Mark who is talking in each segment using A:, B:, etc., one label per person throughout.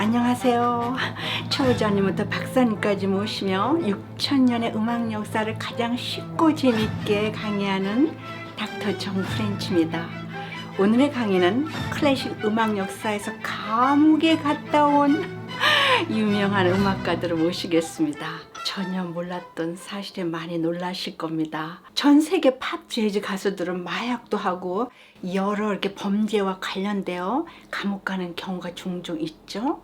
A: 안녕하세요. 초보자님부터 박사님까지 모시며 6,000년의 음악 역사를 가장 쉽고 재밌게 강의하는 닥터 정 프렌치입니다. 오늘의 강의는 클래식 음악 역사에서 감옥에 갔다 온 유명한 음악가들을 모시겠습니다. 전혀 몰랐던 사실에 많이 놀라실 겁니다. 전 세계 팝 재즈 가수들은 마약도 하고 여러 이렇게 범죄와 관련되어 감옥 가는 경우가 종종 있죠.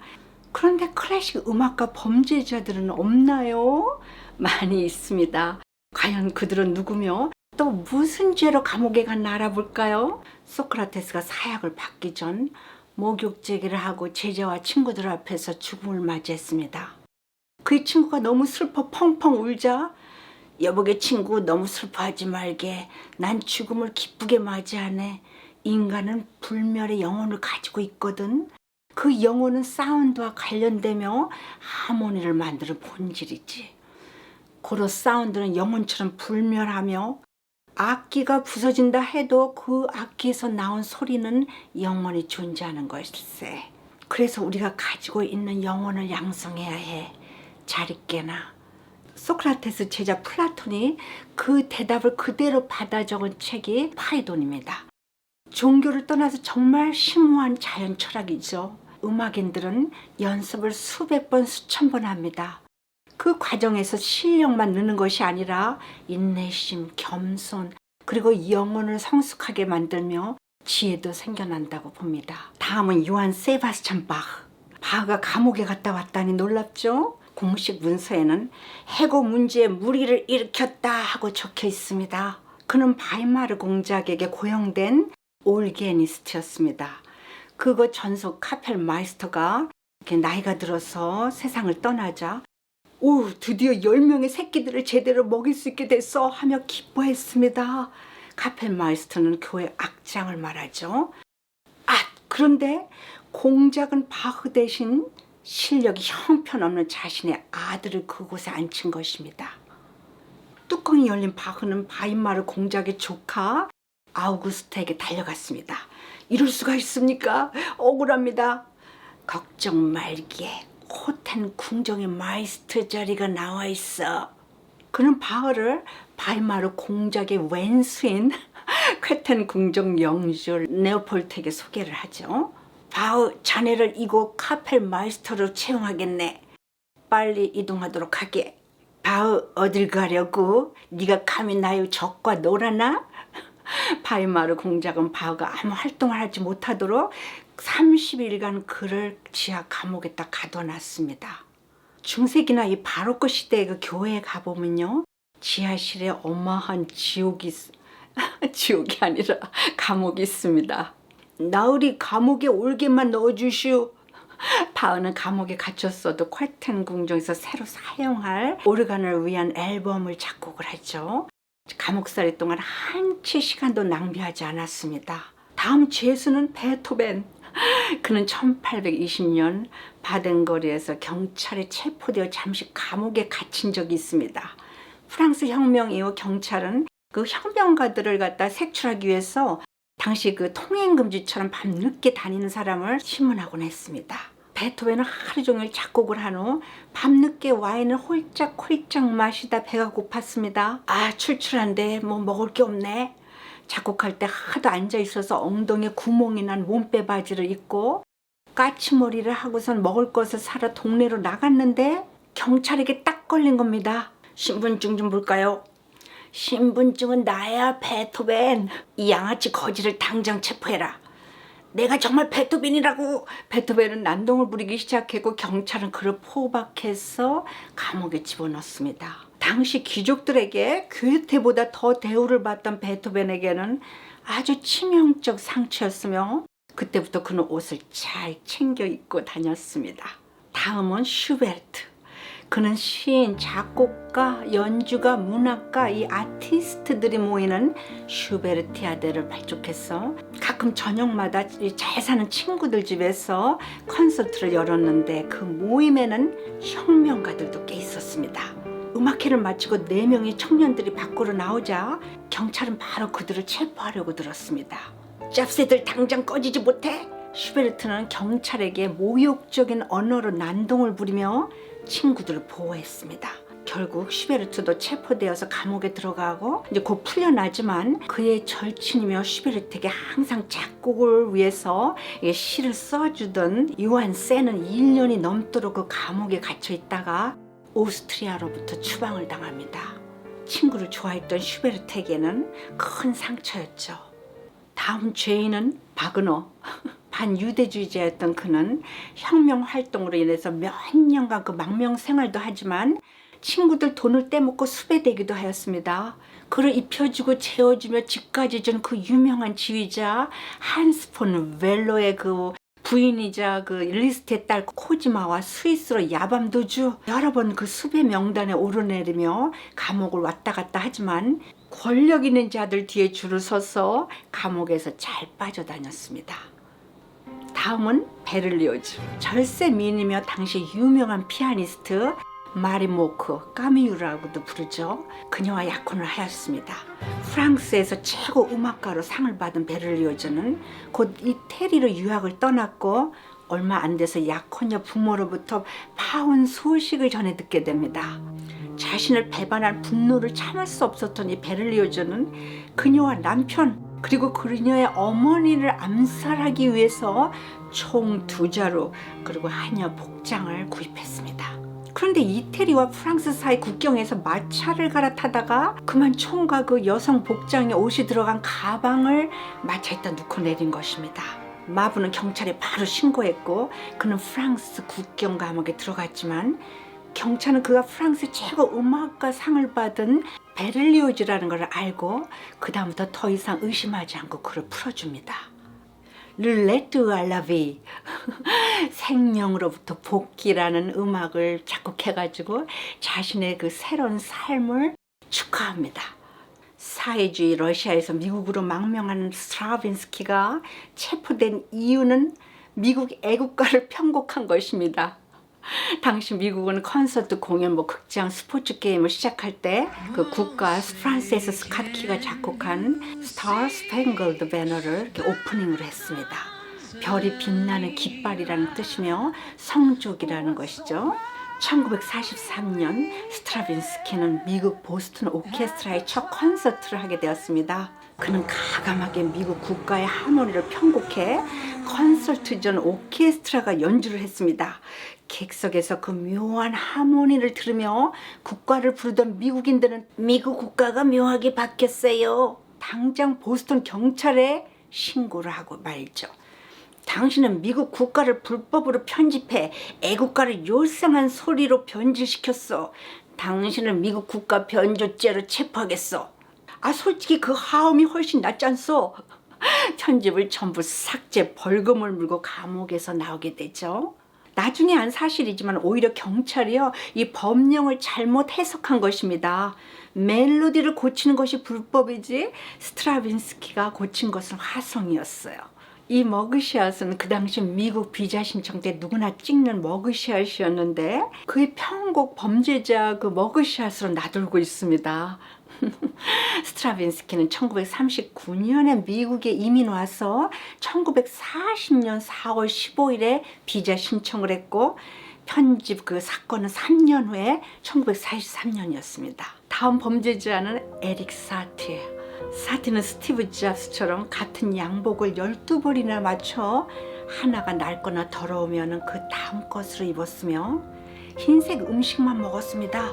A: 그런데 클래식 음악가 범죄자들은 없나요? 많이 있습니다. 과연 그들은 누구며 또 무슨 죄로 감옥에 갔나 알아볼까요? 소크라테스가 사약을 받기 전 목욕 제기를 하고 제자와 친구들 앞에서 죽음을 맞이했습니다. 그 친구가 너무 슬퍼 펑펑 울자 여보게 친구 너무 슬퍼하지 말게 난 죽음을 기쁘게 맞이하네. 인간은 불멸의 영혼을 가지고 있거든. 그 영혼은 사운드와 관련되며 하모니를 만드는 본질이지. 고로 사운드는 영혼처럼 불멸하며 악기가 부서진다 해도 그 악기에서 나온 소리는 영원히 존재하는 것일세. 그래서 우리가 가지고 있는 영혼을 양성해야 해. 잘 있게나. 소크라테스 제자 플라톤이 그 대답을 그대로 받아 적은 책이 파이돈입니다. 종교를 떠나서 정말 심오한 자연 철학이죠. 음악인들은 연습을 수백 번 수천 번 합니다. 그 과정에서 실력만 느는 것이 아니라 인내심, 겸손, 그리고 영혼을 성숙하게 만들며 지혜도 생겨난다고 봅니다. 다음은 요한 세바스찬 바흐. 바흐가 감옥에 갔다 왔다니 놀랍죠? 공식 문서에는 해고 문제에 무리를 일으켰다 하고 적혀 있습니다. 그는 바이마르 공작에게 고용된 올게니스트였습니다. 그거 전속 카펠 마이스터가 나이가 들어서 세상을 떠나자 오, 드디어 10명의 새끼들을 제대로 먹일 수 있게 됐어 하며 기뻐했습니다. 카펠 마이스터는 교회 악장을 말하죠. 그런데 공작은 바흐 대신 실력이 형편없는 자신의 아들을 그곳에 앉힌 것입니다. 뚜껑이 열린 바흐는 바이마르 공작의 조카 아우구스트에게 달려갔습니다. 이럴 수가 있습니까? 억울합니다. 걱정 말게. 코텐 궁정의 마이스터 자리가 나와 있어. 그는 바흐를 바이마르 공작의 왼수인 쾌텐 궁정 영주 네오폴트에게 소개를 하죠. 바흐, 자네를 이곳 카펠 마이스터로 채용하겠네. 빨리 이동하도록 하게. 바흐, 어딜 가려고? 네가 감히 나의 적과 놀아나? 바이마르 공작은 바흐가 아무 활동을 하지 못하도록 30일간 그를 지하 감옥에 딱 가둬놨습니다. 중세기나 이 바로크 시대의 그 교회에 가보면요, 지하실에 어마한 지옥이 아니라 감옥이 있습니다. 나으리 감옥에 올게만 넣어주시오. 바흐는 감옥에 갇혔어도 퀘텐 궁정에서 새로 사용할 오르간을 위한 앨범을 작곡을 했죠. 감옥살이 동안 한치 시간도 낭비하지 않았습니다. 다음 죄수는 베토벤. 그는 1820년 바덴거리에서 경찰에 체포되어 잠시 감옥에 갇힌 적이 있습니다. 프랑스 혁명 이후 경찰은 그 혁명가들을 갖다 색출하기 위해서 당시 그 통행금지처럼 밤늦게 다니는 사람을 신문하곤 했습니다. 베토벤은 하루 종일 작곡을 한 후 밤늦게 와인을 홀짝홀짝 마시다 배가 고팠습니다. 출출한데 뭐 먹을 게 없네. 작곡할 때 하도 앉아있어서 엉덩이에 구멍이 난 몸빼 바지를 입고 까치머리를 하고선 먹을 것을 사러 동네로 나갔는데 경찰에게 딱 걸린 겁니다. 신분증 좀 볼까요? 신분증은 나야, 베토벤. 이 양아치 거지를 당장 체포해라. 내가 정말 베토벤이라고. 베토벤은 난동을 부리기 시작했고 경찰은 그를 포박해서 감옥에 집어넣습니다. 당시 귀족들에게 괴테보다 더 대우를 받던 베토벤에게는 아주 치명적 상처였으며 그때부터 그는 옷을 잘 챙겨 입고 다녔습니다. 다음은 슈베르트. 그는 시인, 작곡가, 연주가, 문학가, 이 아티스트들이 모이는 슈베르티아데를 발족해서 가끔 저녁마다 잘 사는 친구들 집에서 콘서트를 열었는데 그 모임에는 혁명가들도 꽤 있었습니다. 음악회를 마치고 4명의 청년들이 밖으로 나오자 경찰은 바로 그들을 체포하려고 들었습니다. 짭새들 당장 꺼지지 못해? 슈베르트는 경찰에게 모욕적인 언어로 난동을 부리며 친구들을 보호했습니다. 결국 슈베르트도 체포되어서 감옥에 들어가고 이제 곧 풀려나지만 그의 절친이며 슈베르트에게 항상 작곡을 위해서 시를 써주던 요한 세는 1년이 넘도록 그 감옥에 갇혀 있다가 오스트리아로부터 추방을 당합니다. 친구를 좋아했던 슈베르트에게는 큰 상처였죠. 다음 죄인은 바그너. 반유대주의자였던 그는 혁명 활동으로 인해서 몇 년간 그 망명 생활도 하지만 친구들 돈을 떼먹고 수배되기도 하였습니다. 그를 입혀주고 재워주며 집까지 준 그 유명한 지휘자 한스 폰 웰로의 그 부인이자 그 리스트의 딸 코지마와 스위스로 야밤 도주 여러 번 그 수배 명단에 오르내리며 감옥을 왔다 갔다 하지만 권력 있는 자들 뒤에 줄을 서서 감옥에서 잘 빠져다녔습니다. 다음은 베를리오즈. 절세미인이며 당시 유명한 피아니스트 마리모크, 까미유라고도 부르죠. 그녀와 약혼을 하였습니다. 프랑스에서 최고 음악가로 상을 받은 베를리오즈는 곧 이태리로 유학을 떠났고 얼마 안 돼서 약혼녀 부모로부터 파혼 소식을 전해 듣게 됩니다. 자신을 배반한 분노를 참을 수 없었던 이 베를리오즈는 그녀와 남편 그리고 그녀의 어머니를 암살하기 위해서 총 2자루 그리고 한여 복장을 구입했습니다. 그런데 이태리와 프랑스 사이 국경에서 마차를 갈아타다가 그만 총과 그 여성 복장의 옷이 들어간 가방을 마차에다 놓고 내린 것입니다. 마부는 경찰에 바로 신고했고 그는 프랑스 국경 감옥에 들어갔지만 경찰은 그가 프랑스 최고 음악가 상을 받은 베를리오즈라는 걸 알고 그 다음부터 더 이상 의심하지 않고 그를 풀어줍니다. 르레트 알라비 생명으로부터 복귀라는 음악을 작곡해가지고 자신의 그 새로운 삶을 축하합니다. 사회주의 러시아에서 미국으로 망명하는 스트라빈스키가 체포된 이유는 미국 애국가를 편곡한 것입니다. 당시 미국은 콘서트, 공연, 극장, 스포츠 게임을 시작할 때 그 국가 프란세스 스캇키가 작곡한 Star Spangled Banner를 이렇게 오프닝으로 했습니다. 별이 빛나는 깃발이라는 뜻이며 성족이라는 것이죠. 1943년 스트라빈스키는 미국 보스턴 오케스트라의 첫 콘서트를 하게 되었습니다. 그는 가감하게 미국 국가의 하모니를 편곡해 콘서트 전 오케스트라가 연주를 했습니다. 객석에서 그 묘한 하모니를 들으며 국가를 부르던 미국인들은 미국 국가가 묘하게 바뀌었어요. 당장 보스턴 경찰에 신고를 하고 말죠. 당신은 미국 국가를 불법으로 편집해 애국가를 요상한 소리로 변질시켰어. 당신을 미국 국가 변조죄로 체포하겠어. 솔직히 그 하음이 훨씬 낫지 않소? 편집을 전부 삭제, 벌금을 물고 감옥에서 나오게 되죠. 나중에 안 사실이지만 오히려 경찰이요 이 법령을 잘못 해석한 것입니다. 멜로디를 고치는 것이 불법이지 스트라빈스키가 고친 것은 화성이었어요. 이 머그샷은 그 당시 미국 비자 신청 때 누구나 찍는 머그샷이었는데 그의 편곡 범죄자 그 머그샷으로 나돌고 있습니다. 스트라빈스키는 1939년에 미국에 이민 와서 1940년 4월 15일에 비자 신청을 했고 편집 그 사건은 3년 후에 1943년이었습니다. 다음 범죄자는 에릭 사티예요. 사티는 스티브 잡스처럼 같은 양복을 12벌이나 맞춰 하나가 낡거나 더러우면 그 다음 것으로 입었으며 흰색 음식만 먹었습니다.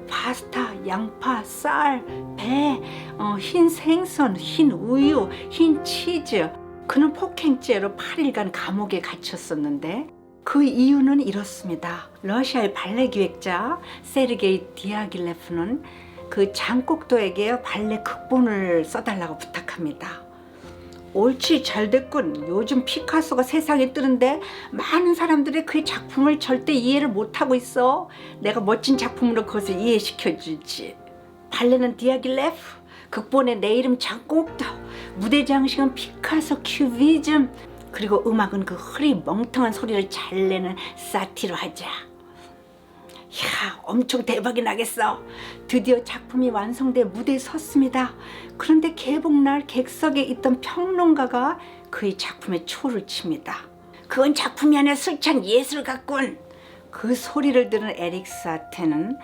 A: 파스타, 양파, 쌀, 배, 흰 생선, 흰 우유, 흰 치즈. 그는 폭행죄로 8일간 감옥에 갇혔었는데 그 이유는 이렇습니다. 러시아의 발레 기획자 세르게이 디아길레프는 그 장곡도에게 발레 극본을 써달라고 부탁합니다. 옳지, 잘 됐군. 요즘 피카소가 세상에 뜨는데 많은 사람들이 그의 작품을 절대 이해를 못하고 있어. 내가 멋진 작품으로 그것을 이해시켜주지. 발레는 디아길레프, 극본에 내 이름 장곡도, 무대 장식은 피카소 큐비즘, 그리고 음악은 그 흐리 멍텅한 소리를 잘 내는 사티로 하자. 이야, 엄청 대박이 나겠어. 드디어 작품이 완성돼 무대에 섰습니다. 그런데 개봉날 객석에 있던 평론가가 그의 작품에 초를 칩니다. 그건 작품이 아니라 술찬 예술가꾼. 그 소리를 들은 에릭 사테는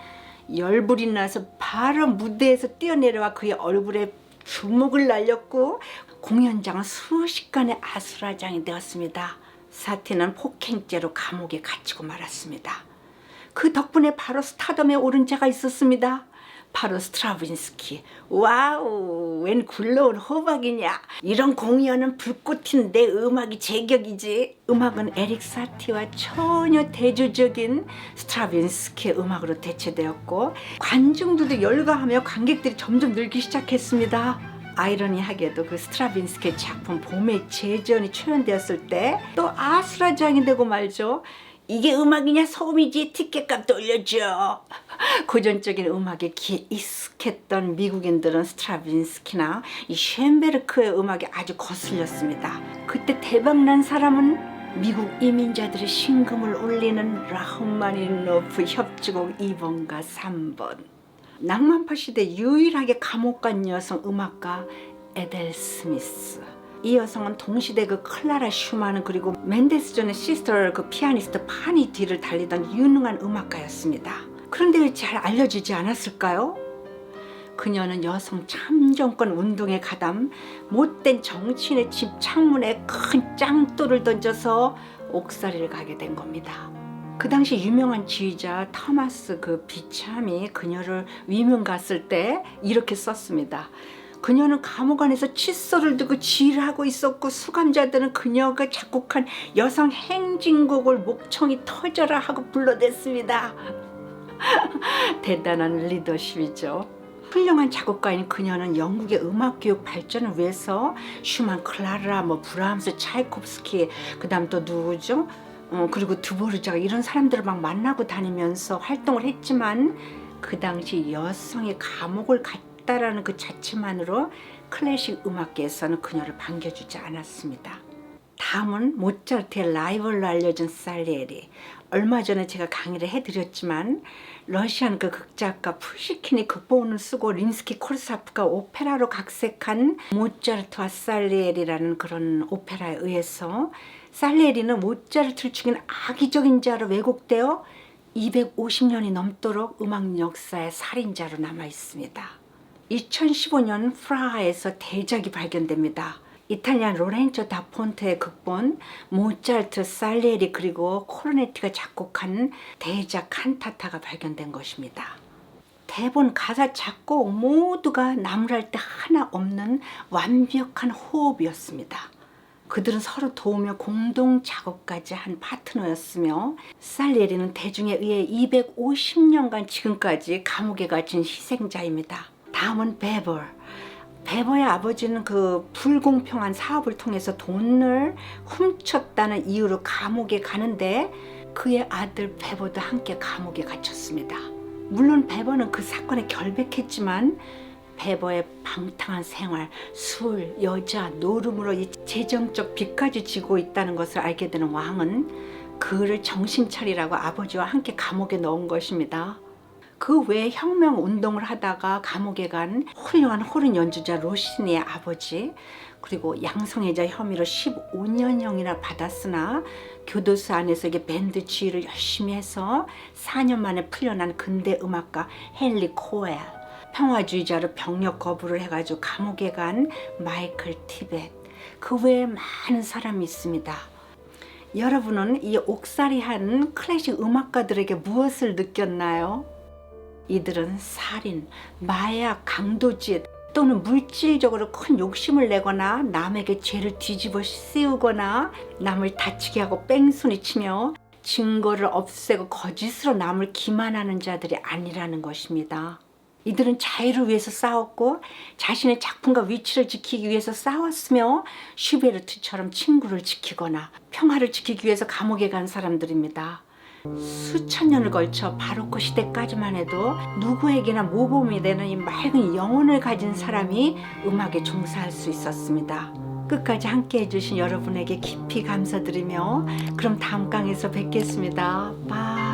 A: 열불이 나서 바로 무대에서 뛰어내려와 그의 얼굴에 주먹을 날렸고 공연장은 순식간에 아수라장이 되었습니다. 사테는 폭행죄로 감옥에 갇히고 말았습니다. 그 덕분에 바로 스타덤에 오른 자가 있었습니다. 바로 스트라빈스키. 와우, 웬 굴러온 호박이냐. 이런 공연은 불꽃 튄 내 음악이 제격이지. 음악은 에릭 사티와 전혀 대조적인 스트라빈스키의 음악으로 대체되었고 관중들도 열광하며 관객들이 점점 늘기 시작했습니다. 아이러니하게도 그 스트라빈스키의 작품 봄의 제전이 초연되었을 때 또 아수라장이 되고 말죠. 이게 음악이냐 소음이지, 티켓값도 올려줘. 고전적인 음악에 귀에 익숙했던 미국인들은 스트라빈스키나 이 쉔베르크의 음악에 아주 거슬렸습니다. 그때 대박난 사람은 미국 이민자들의 신금을 울리는 라흐마니노프 협주곡 2번과 3번. 낭만파 시대 유일하게 감옥 간 여성 음악가 에델 스미스. 이 여성은 동시대 그 클라라 슈만 그리고 멘데스존의 시스터 그 피아니스트 파니 뒤를 달리던 유능한 음악가였습니다. 그런데 왜 잘 알려지지 않았을까요? 그녀는 여성 참정권 운동에 가담 못된 정치인의 집 창문에 큰 짱돌을 던져서 옥살이를 가게 된 겁니다. 그 당시 유명한 지휘자 토마스 그 비참이 그녀를 위문 갔을 때 이렇게 썼습니다. 그녀는 감옥 안에서 칫솔을 들고 지휘를 하고 있었고 수감자들은 그녀가 작곡한 여성 행진곡을 목청이 터져라 하고 불러댔습니다. 대단한 리더십이죠. 훌륭한 작곡가인 그녀는 영국의 음악교육 발전을 위해서 슈만, 클라라, 브람스, 차이콥스키, 그 다음 또 누구죠? 그리고 드보르자가 이런 사람들을 막 만나고 다니면서 활동을 했지만 그 당시 여성의 감옥을 갔다라는 그 자체만으로 클래식 음악계에서는 그녀를 반겨주지 않았습니다. 다음은 모차르트의 라이벌로 알려진 살리에리. 얼마 전에 제가 강의를 해드렸지만 러시안 그 극작가 푸시킨이 극본을 쓰고 림스키 코르사프가 오페라로 각색한 모차르트와 살리에리라는 그런 오페라에 의해서 살리에리는 모차르트를 죽인 악의적인 자로 왜곡되어 250년이 넘도록 음악 역사의 살인자로 남아 있습니다. 2015년 프라하에서 대작이 발견됩니다. 이탈리안 로렌조 다 폰테의 극본, 모차르트, 살리에리 그리고 코르네티가 작곡한 대작 칸타타가 발견된 것입니다. 대본, 가사, 작곡 모두가 나무랄 데 하나 없는 완벽한 호흡이었습니다. 그들은 서로 도우며 공동 작업까지 한 파트너였으며 살리에리는 대중에 의해 250년간 지금까지 감옥에 갇힌 희생자입니다. 다음은 베버. 베버의 아버지는 그 불공평한 사업을 통해서 돈을 훔쳤다는 이유로 감옥에 가는데 그의 아들 베버도 함께 감옥에 갇혔습니다. 물론 베버는 그 사건에 결백했지만 베버의 방탕한 생활, 술, 여자, 노름으로 이 재정적 빚까지 지고 있다는 것을 알게 되는 왕은 그를 정신 차리라고 아버지와 함께 감옥에 넣은 것입니다. 그 외에 혁명 운동을 하다가 감옥에 간 훌륭한 호른 연주자 로시니의 아버지, 그리고 양성애자 혐의로 15년형이나 받았으나 교도소 안에서 이게 밴드 지휘를 열심히 해서 4년 만에 풀려난 근대 음악가 헨리 코엘, 평화주의자로 병력 거부를 해가지고 감옥에 간 마이클 티벳, 그 외에 많은 사람이 있습니다. 여러분은 이 옥살이한 클래식 음악가들에게 무엇을 느꼈나요? 이들은 살인, 마약, 강도짓 또는 물질적으로 큰 욕심을 내거나 남에게 죄를 뒤집어 씌우거나 남을 다치게 하고 뺑소니 치며 증거를 없애고 거짓으로 남을 기만하는 자들이 아니라는 것입니다. 이들은 자유를 위해서 싸웠고 자신의 작품과 위치를 지키기 위해서 싸웠으며 슈베르트처럼 친구를 지키거나 평화를 지키기 위해서 감옥에 간 사람들입니다. 수천 년을 걸쳐 바로크 시대까지만 해도 누구에게나 모범이 되는 이 맑은 영혼을 가진 사람이 음악에 종사할 수 있었습니다. 끝까지 함께 해주신 여러분에게 깊이 감사드리며 그럼 다음 강에서 뵙겠습니다. 바이.